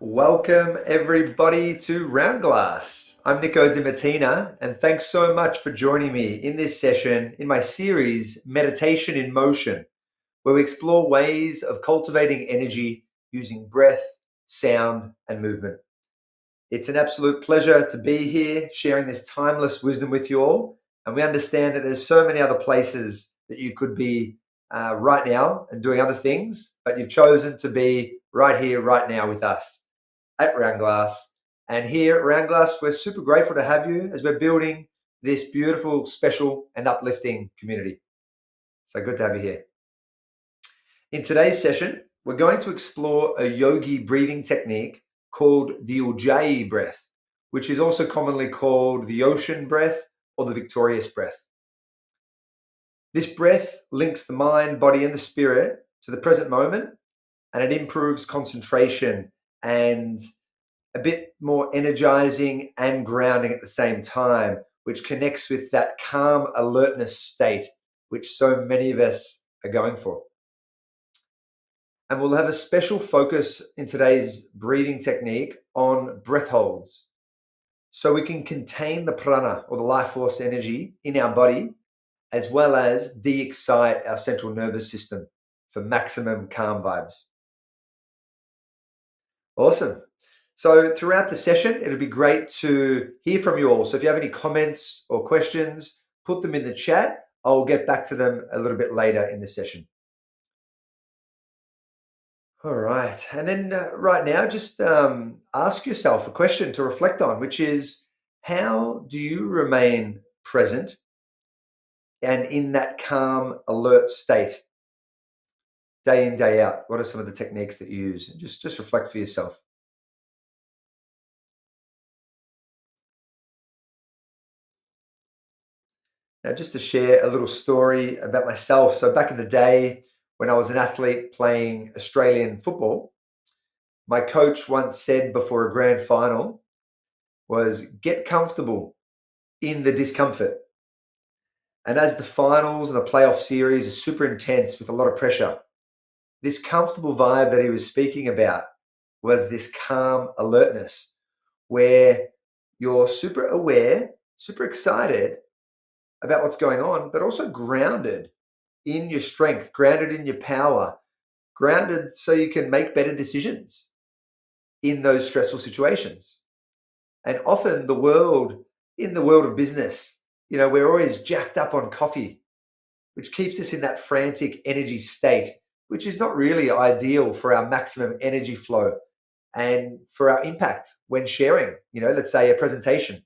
Welcome everybody to Round Glass. I'm Nico DiMattina, and thanks so much for joining me in this session in my series, Meditation in Motion, where we explore ways of cultivating energy using breath, sound, and movement. It's an absolute pleasure to be here sharing this timeless wisdom with you all. And we understand that there's so many other places that you could be right now and doing other things, but you've chosen to be right here, right now with us at Round Glass. And here at Round Glass, we're super grateful to have you as we're building this beautiful, special, and uplifting community. So good to have you here. In today's session, we're going to explore a yogi breathing technique called the Ujjayi breath, which is also commonly called the ocean breath or the victorious breath. This breath links the mind, body, and the spirit to the present moment, and it improves concentration and a bit more energizing and grounding at the same time, which connects with that calm alertness state, which so many of us are going for. And we'll have a special focus in today's breathing technique on breath holds, so we can contain the prana or the life force energy in our body, as well as de-excite our central nervous system for maximum calm vibes. Awesome. So throughout the session, it'll be great to hear from you all. So if you have any comments or questions, put them in the chat. I'll get back to them a little bit later in the session. All right. And then right now, just ask yourself a question to reflect on, which is, how do you remain present and in that calm, alert state day in, day out? What are some of the techniques that you use? And just reflect for yourself. Now, just to share a little story about myself. So back in the day, when I was an athlete playing Australian football, my coach once said before a grand final was, get comfortable in the discomfort. And as the finals and the playoff series are super intense with a lot of pressure, this comfortable vibe that he was speaking about was this calm alertness where you're super aware, super excited about what's going on, but also grounded in your strength, grounded in your power, grounded so you can make better decisions in those stressful situations. And often in the world of business, we're always jacked up on coffee, which keeps us in that frantic energy state, which is not really ideal for our maximum energy flow and for our impact when sharing, let's say a presentation.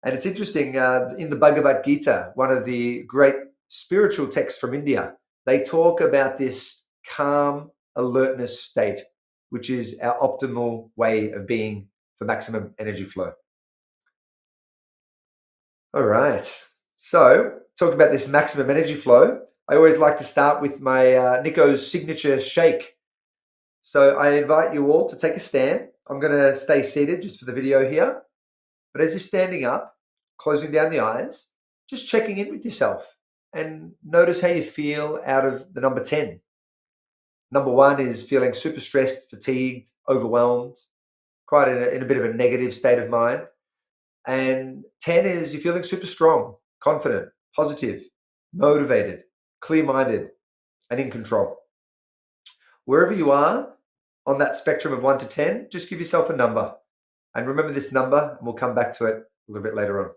And it's interesting, in the Bhagavad Gita, one of the great spiritual texts from India, they talk about this calm alertness state, which is our optimal way of being for maximum energy flow. All right. So, talk about this maximum energy flow. I always like to start with my Nico's signature shake. So I invite you all to take a stand. I'm going to stay seated just for the video here. But as you're standing up, closing down the eyes, just checking in with yourself and notice how you feel out of the number 10. Number 1 is feeling super stressed, fatigued, overwhelmed, quite in a bit of a negative state of mind. And 10 is you're feeling super strong, confident, positive, motivated, clear-minded, and in control. Wherever you are on that spectrum of 1 to 10, just give yourself a number. And remember this number, and we'll come back to it a little bit later on.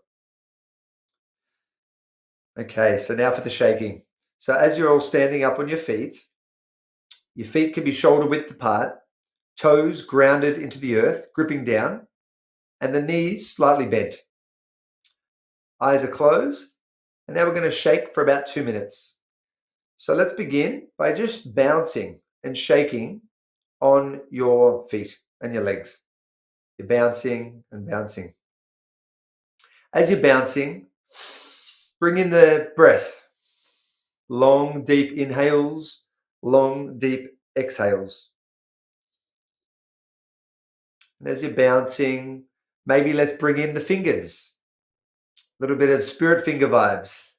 Okay, so now for the shaking. So as you're all standing up on your feet can be shoulder width apart, toes grounded into the earth, gripping down, and the knees slightly bent. Eyes are closed, and now we're going to shake for about 2 minutes. So let's begin by just bouncing and shaking on your feet and your legs. You're bouncing and bouncing. As you're bouncing, bring in the breath. Long, deep inhales, long, deep exhales. And as you're bouncing, maybe let's bring in the fingers. A little bit of spirit finger vibes.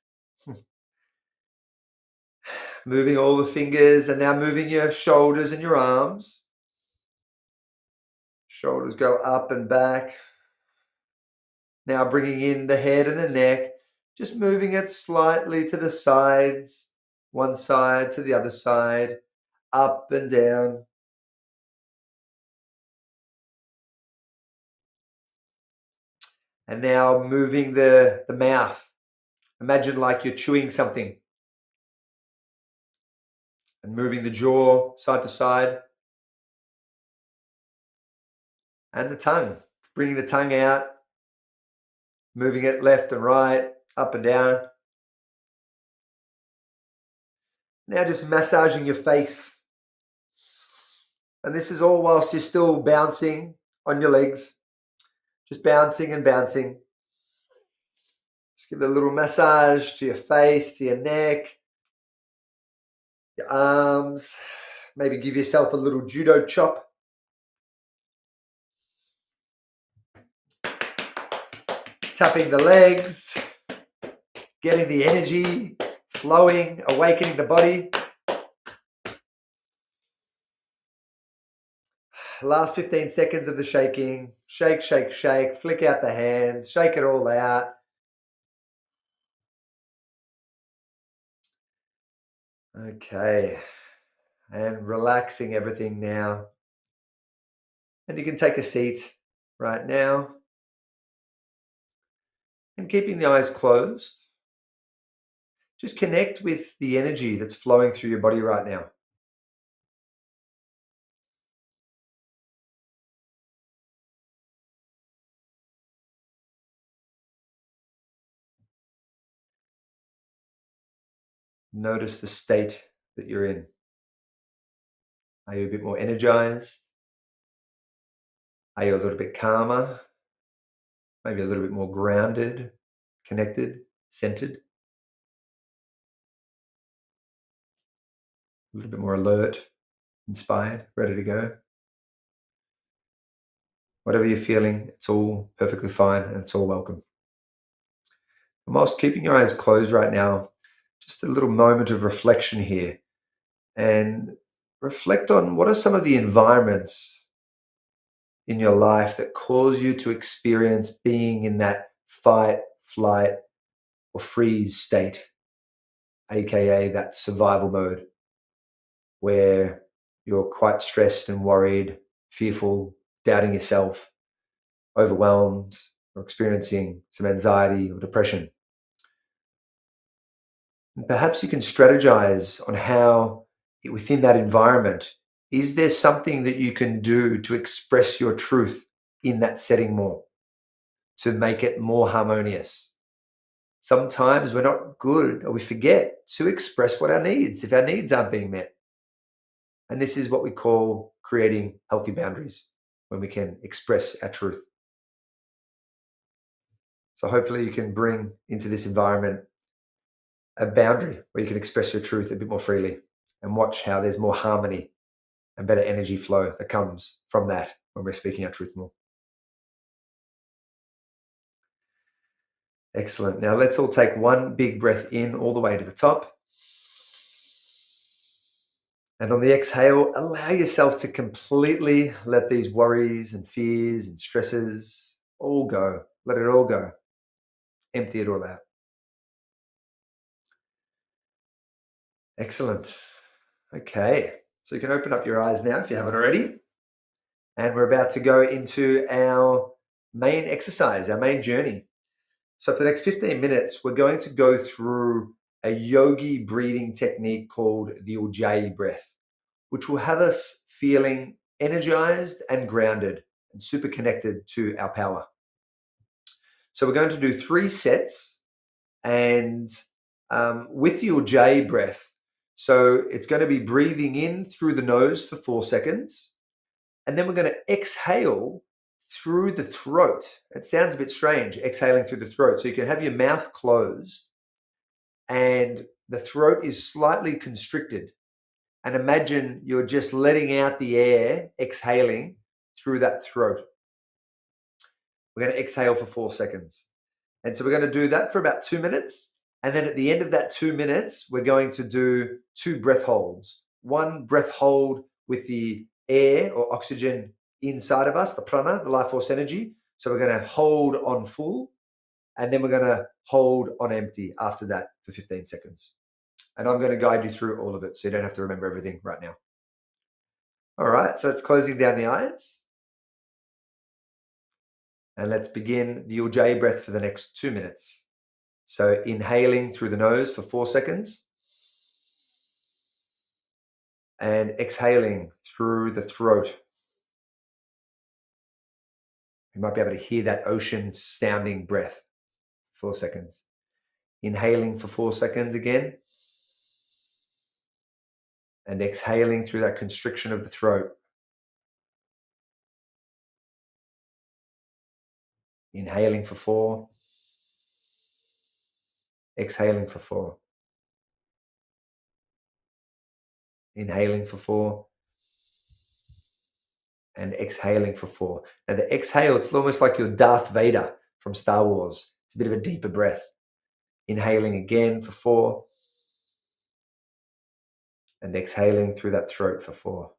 Moving all the fingers and now moving your shoulders and your arms. Shoulders go up and back. Now bringing in the head and the neck, just moving it slightly to the sides, one side to the other side, up and down. And now moving the mouth. Imagine like you're chewing something. And moving the jaw side to side. And the tongue. Bringing the tongue out. Moving it left and right, up and down. Now just massaging your face. And this is all whilst you're still bouncing on your legs. Just bouncing and bouncing. Just give a little massage to your face, to your neck, your arms. Maybe give yourself a little judo chop. Tapping the legs, getting the energy flowing, awakening the body. Last 15 seconds of the shaking. Shake, shake, shake. Flick out the hands. Shake it all out. Okay. And relaxing everything now. And you can take a seat right now. And keeping the eyes closed. Just connect with the energy that's flowing through your body right now. Notice the state that you're in. Are you a bit more energized? Are you a little bit calmer? Maybe a little bit more grounded, connected, centered? A little bit more alert, inspired, ready to go? Whatever you're feeling, it's all perfectly fine and it's all welcome. And whilst keeping your eyes closed right now, just a little moment of reflection here. And reflect on what are some of the environments in your life that cause you to experience being in that fight, flight, or freeze state, aka that survival mode, where you're quite stressed and worried, fearful, doubting yourself, overwhelmed, or experiencing some anxiety or depression. And perhaps you can strategize on how, within that environment, is there something that you can do to express your truth in that setting more, to make it more harmonious? Sometimes we're not good, or we forget to express what our needs, if our needs aren't being met. And this is what we call creating healthy boundaries, when we can express our truth. So hopefully you can bring into this environment a boundary where you can express your truth a bit more freely, and watch how there's more harmony and better energy flow that comes from that when we're speaking our truth more. Excellent. Now let's all take one big breath in all the way to the top. And on the exhale, allow yourself to completely let these worries and fears and stresses all go. Let it all go. Empty it all out. Excellent. Okay. So you can open up your eyes now if you haven't already. And we're about to go into our main exercise, our main journey. So for the next 15 minutes, we're going to go through a yogi breathing technique called the Ujjayi breath, which will have us feeling energized and grounded and super connected to our power. So we're going to do 3 sets, and with the Ujjayi breath. So it's going to be breathing in through the nose for 4 seconds, and then we're going to exhale through the throat. It sounds a bit strange, exhaling through the throat. So you can have your mouth closed and the throat is slightly constricted. And imagine you're just letting out the air, exhaling through that throat. We're going to exhale for 4 seconds. And so we're going to do that for about 2 minutes. And then at the end of that 2 minutes, we're going to do 2 breath holds. 1 breath hold with the air or oxygen inside of us, the prana, the life force energy. So we're going to hold on full, and then we're going to hold on empty after that for 15 seconds. And I'm going to guide you through all of it so you don't have to remember everything right now. All right, so it's closing down the eyes. And let's begin the Ujjayi breath for the next 2 minutes. So inhaling through the nose for 4 seconds. And exhaling through the throat. You might be able to hear that ocean sounding breath. 4 seconds. Inhaling for 4 seconds again. And exhaling through that constriction of the throat. Inhaling for 4. Exhaling for 4. Inhaling for 4. And exhaling for 4. Now the exhale, it's almost like you're Darth Vader from Star Wars. It's a bit of a deeper breath. Inhaling again for 4. And exhaling through that throat for 4.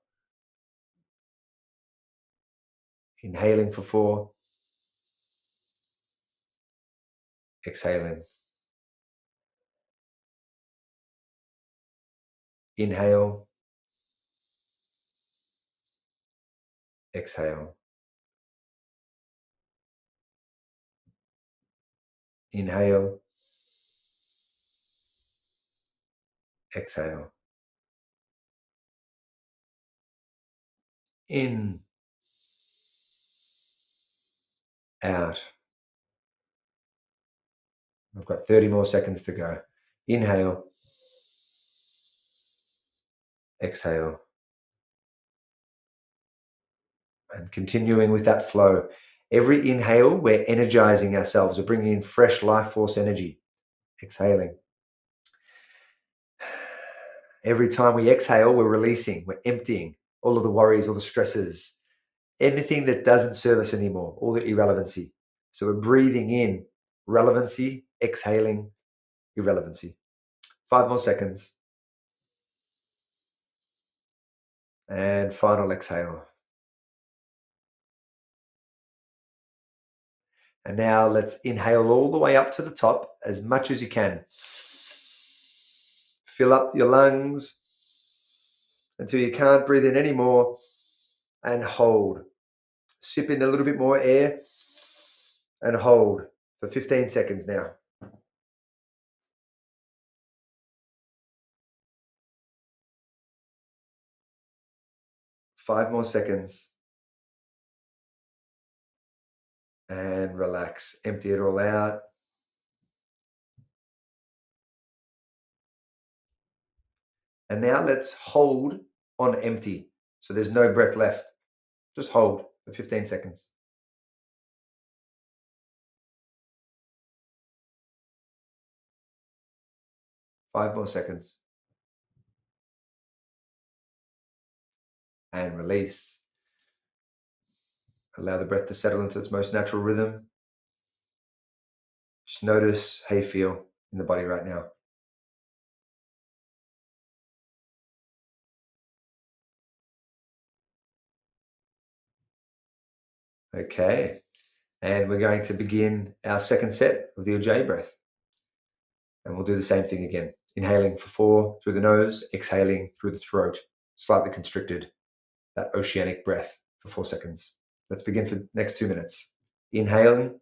Inhaling for 4. Exhaling. Inhale. Exhale. Inhale. Exhale. In. Out. I've got 30 more seconds to go. Inhale. Exhale. And continuing with that flow. Every inhale, we're energizing ourselves. We're bringing in fresh life force energy. Exhaling. Every time we exhale, we're releasing, we're emptying all of the worries, all the stresses, anything that doesn't serve us anymore, all the irrelevancy. So we're breathing in relevancy, exhaling irrelevancy. 5 more seconds. And final exhale. And now let's inhale all the way up to the top as much as you can. Fill up your lungs until you can't breathe in anymore, and hold. Sip in a little bit more air and hold for 15 seconds now. 5 more seconds. And relax. Empty it all out. And now let's hold on empty. So there's no breath left. Just hold for 15 seconds. 5 more seconds. And release. Allow the breath to settle into its most natural rhythm. Just notice how you feel in the body right now. Okay. And we're going to begin our second set of the Ujjayi breath. And we'll do the same thing again. Inhaling for 4 through the nose, exhaling through the throat, slightly constricted. That oceanic breath for 4 seconds. Let's begin for the next 2 minutes. Inhaling.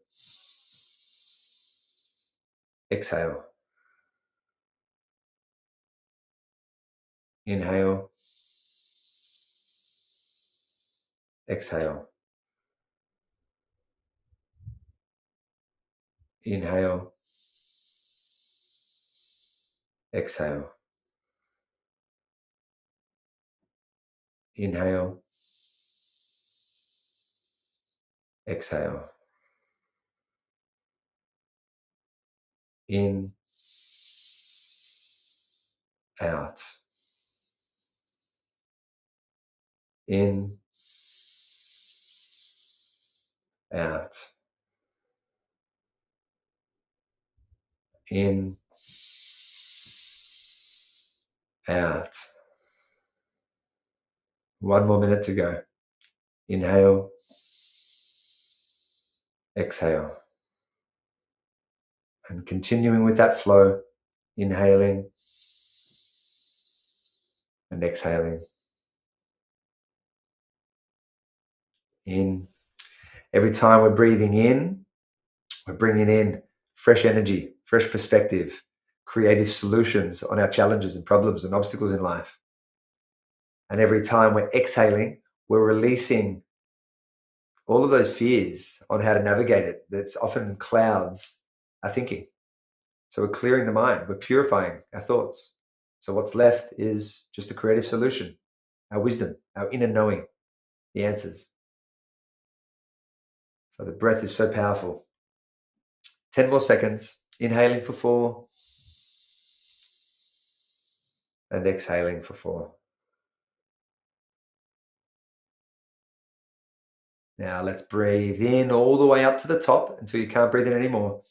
Exhale. Inhale. Exhale. Inhale. Exhale. Inhale. Exhale. In. Out. In. Out. In. Out. 1 more minute to go. Inhale, exhale. And continuing with that flow, inhaling and exhaling. In. Every time we're breathing in, we're bringing in fresh energy, fresh perspective, creative solutions on our challenges and problems and obstacles in life. And every time we're exhaling, we're releasing all of those fears on how to navigate it that's often clouds our thinking. So we're clearing the mind, we're purifying our thoughts. So what's left is just a creative solution, our wisdom, our inner knowing, the answers. So the breath is so powerful. 10 more seconds, inhaling for 4 and exhaling for 4. Now let's breathe in all the way up to the top until you can't breathe in anymore.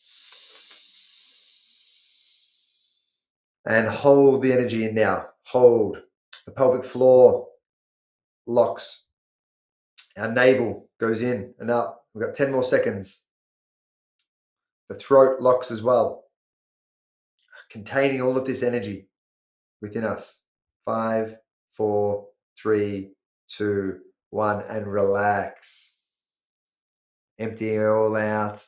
And hold the energy in now. Hold. The pelvic floor locks. Our navel goes in and up. We've got 10 more seconds. The throat locks as well, containing all of this energy within us. 5, 4, 3, 2, 1, and relax. Empty it all out.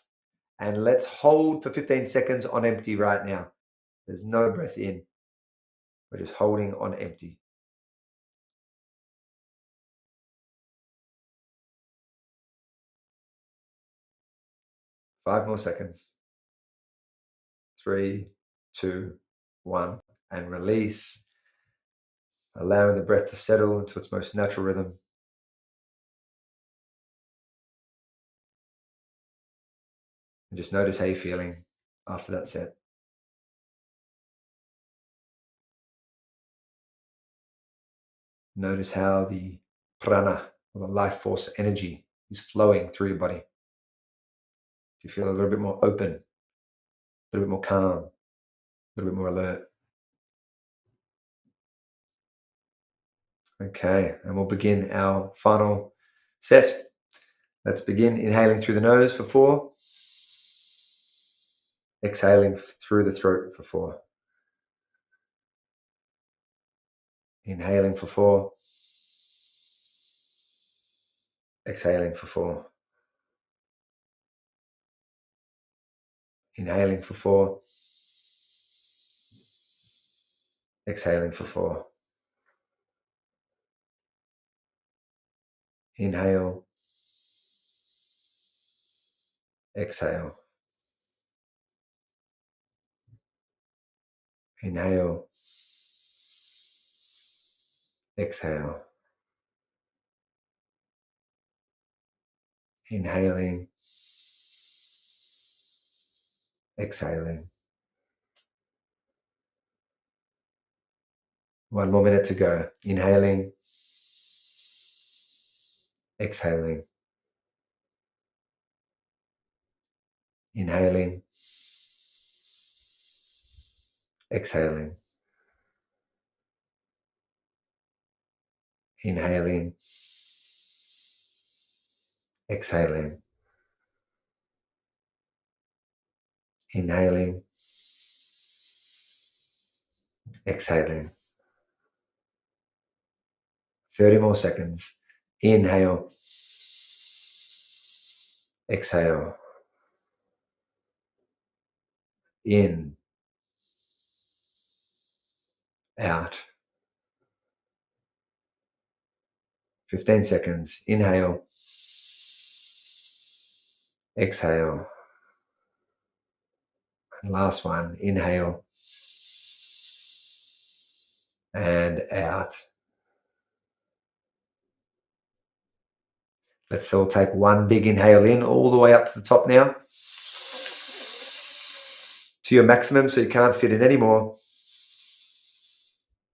And let's hold for 15 seconds on empty right now. There's no breath in. We're just holding on empty. Five more seconds. 3, 2, 1, and release. Allowing the breath to settle into its most natural rhythm. And just notice how you're feeling after that set. Notice how the prana, or the life force energy, is flowing through your body. Do you feel a little bit more open, a little bit more calm, a little bit more alert? Okay, and we'll begin our final set. Let's begin inhaling through the nose for 4. Exhaling through the throat for 4. Inhaling for 4. Exhaling for 4. Inhaling for 4. Exhaling for 4. Inhale. Exhale. Inhale. Exhale. Inhaling. Exhaling. 1 more minute to go. Inhaling. Exhaling. Inhaling. Exhaling. Inhaling. Exhaling. Inhaling. Exhaling. 30 more seconds. Inhale. Exhale. In. Out. 15 seconds. Inhale. Exhale. And last one. Inhale. And out. Let's all take one big inhale in all the way up to the top now. To your maximum so you can't fit in anymore.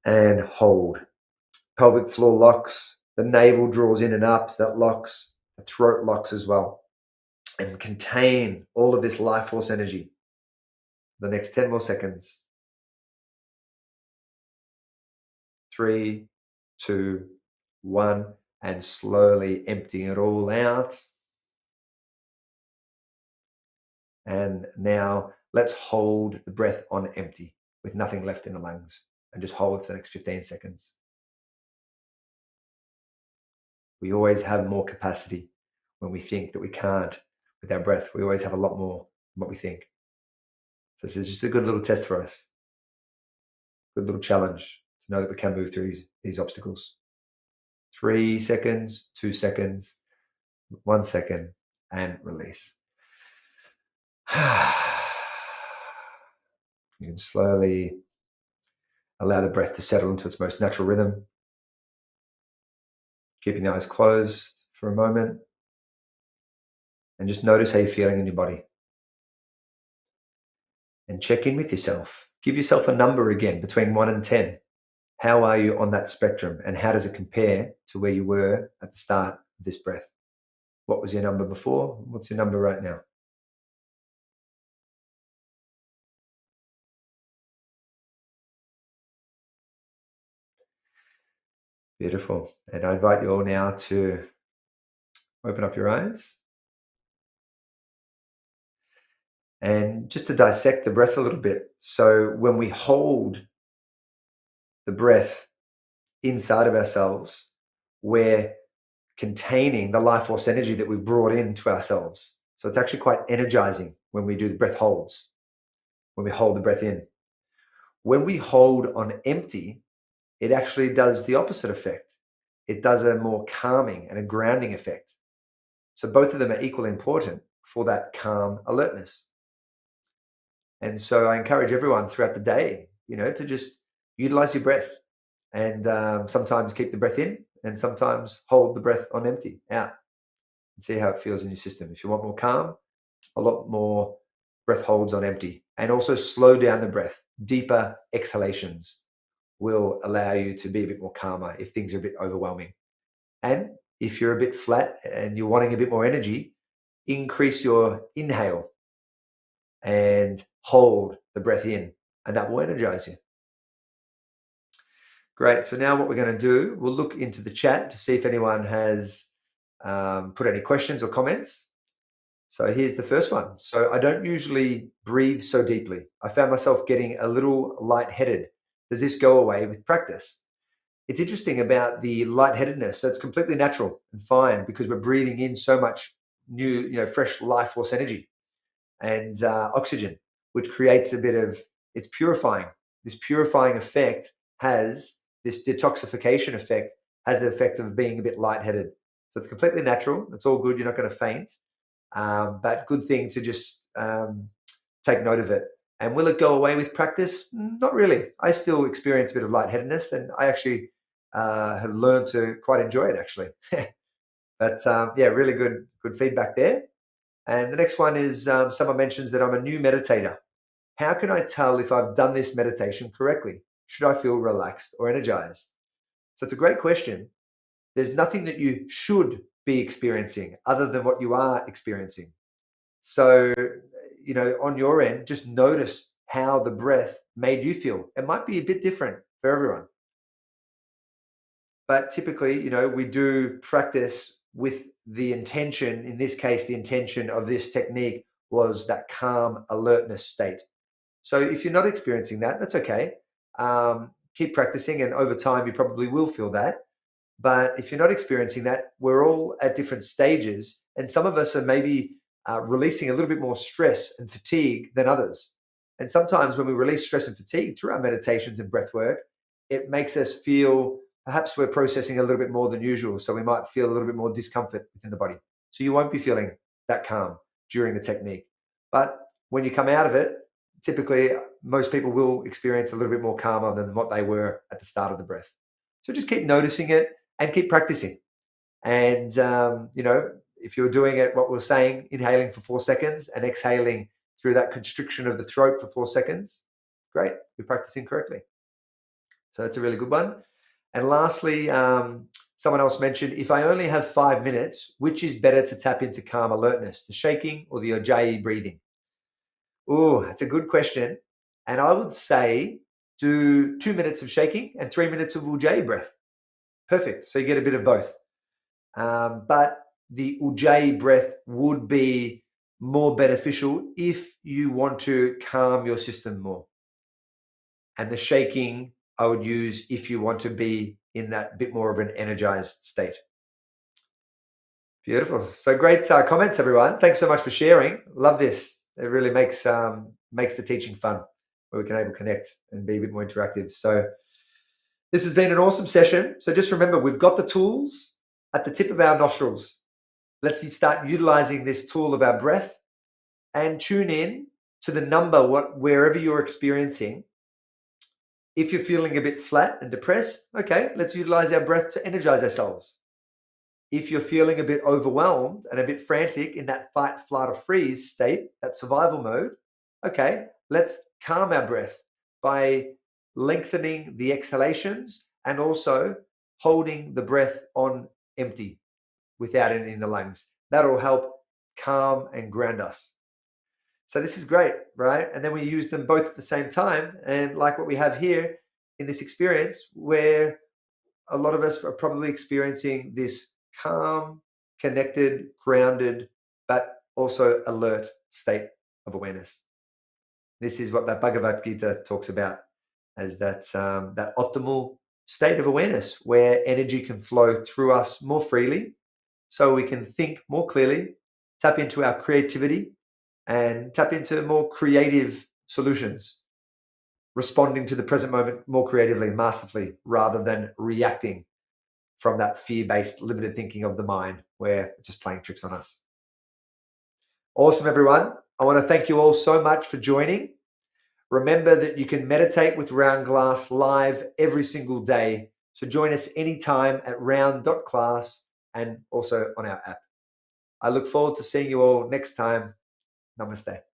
And hold. Pelvic floor locks. The navel draws in and up. So that locks. The throat locks as well. And contain all of this life force energy. The next 10 more seconds. 3, 2, 1. and slowly emptying it all out. And now let's hold the breath on empty with nothing left in the lungs, and just hold for the next 15 seconds. We always have more capacity when we think that we can't with our breath. We always have a lot more than what we think. So this is just a good little test for us, good little challenge to know that we can move through these obstacles. 3 seconds, 2 seconds, 1 second, and release. You can slowly allow the breath to settle into its most natural rhythm, keeping the eyes closed for a moment, and just notice how you're feeling in your body. And check in with yourself. Give yourself a number again between 1 and 10. How are you on that spectrum, and how does it compare to where you were at the start of this breath? What was your number before? What's your number right now? Beautiful. And I invite you all now to open up your eyes and just to dissect the breath a little bit. So when we hold the breath inside of ourselves, we're containing the life force energy that we've brought into ourselves. So it's actually quite energizing when we do the breath holds, when we hold the breath in. When we hold on empty, it actually does the opposite effect. It does a more calming and a grounding effect. So both of them are equally important for that calm alertness. And so I encourage everyone throughout the day, to just utilize your breath, and sometimes keep the breath in, and sometimes hold the breath on empty out, and see how it feels in your system. If you want more calm, a lot more breath holds on empty, and also slow down the breath. Deeper exhalations will allow you to be a bit more calmer if things are a bit overwhelming. And if you're a bit flat and you're wanting a bit more energy, increase your inhale and hold the breath in, and that will energize you. Great. So now what we're going to do, we'll look into the chat to see if anyone has put any questions or comments. So here's the first one. So I don't usually breathe so deeply. I found myself getting a little lightheaded. Does this go away with practice? It's interesting about the lightheadedness. So it's completely natural and fine, because we're breathing in so much new, fresh life force energy and oxygen, which creates a bit of, it's purifying. This purifying effect has, this detoxification effect has the effect of being a bit lightheaded. So it's completely natural. It's all good. You're not going to faint. But good thing to just take note of it. And will it go away with practice? Not really. I still experience a bit of lightheadedness, and I actually have learned to quite enjoy it, actually. But yeah, really good feedback there. And the next one is someone mentions that I'm a new meditator. How can I tell if I've done this meditation correctly? Should I feel relaxed or energized? So it's a great question. There's nothing that you should be experiencing other than what you are experiencing. So, on your end, just notice how the breath made you feel. It might be a bit different for everyone. But typically, we do practice with the intention, in this case, the intention of this technique was that calm alertness state. So if you're not experiencing that, that's okay. Keep practicing, and over time, you probably will feel that. But if you're not experiencing that, we're all at different stages. And some of us are maybe releasing a little bit more stress and fatigue than others. And sometimes when we release stress and fatigue through our meditations and breath work, it makes us feel perhaps we're processing a little bit more than usual. So we might feel a little bit more discomfort within the body. So you won't be feeling that calm during the technique. But when you come out of it, typically most people will experience a little bit more calmer than what they were at the start of the breath. So just keep noticing it and keep practicing. And, if you're doing it, what we're saying, inhaling for 4 seconds and exhaling through that constriction of the throat for 4 seconds, great, you're practicing correctly. So that's a really good one. And lastly, someone else mentioned, if I only have 5 minutes, which is better to tap into calm alertness, the shaking or the Ujjayi breathing? Oh, that's a good question. And I would say do 2 minutes of shaking and 3 minutes of Ujjayi breath. Perfect. So you get a bit of both. But the Ujjayi breath would be more beneficial if you want to calm your system more. And the shaking I would use if you want to be in that bit more of an energized state. Beautiful. So great comments, everyone. Thanks so much for sharing. Love this. It really makes the teaching fun, where we can able to connect and be a bit more interactive. So this has been an awesome session. So just remember, we've got the tools at the tip of our nostrils. Let's start utilizing this tool of our breath and tune in to the number wherever you're experiencing. If you're feeling a bit flat and depressed, okay, let's utilize our breath to energize ourselves. If you're feeling a bit overwhelmed and a bit frantic in that fight, flight, or freeze state, that survival mode, okay, let's calm our breath by lengthening the exhalations and also holding the breath on empty without it in the lungs. That'll help calm and ground us. So this is great, right? And then we use them both at the same time. And like what we have here in this experience, where a lot of us are probably experiencing this calm, connected, grounded, but also alert state of awareness. This is what that Bhagavad Gita talks about as that optimal state of awareness where energy can flow through us more freely so we can think more clearly, tap into our creativity, and tap into more creative solutions, responding to the present moment more creatively, masterfully, rather than reacting from that fear-based limited thinking of the mind where it's just playing tricks on us. Awesome, everyone. I want to thank you all so much for joining. Remember that you can meditate with Round Glass live every single day. So join us anytime at round.class and also on our app. I look forward to seeing you all next time. Namaste.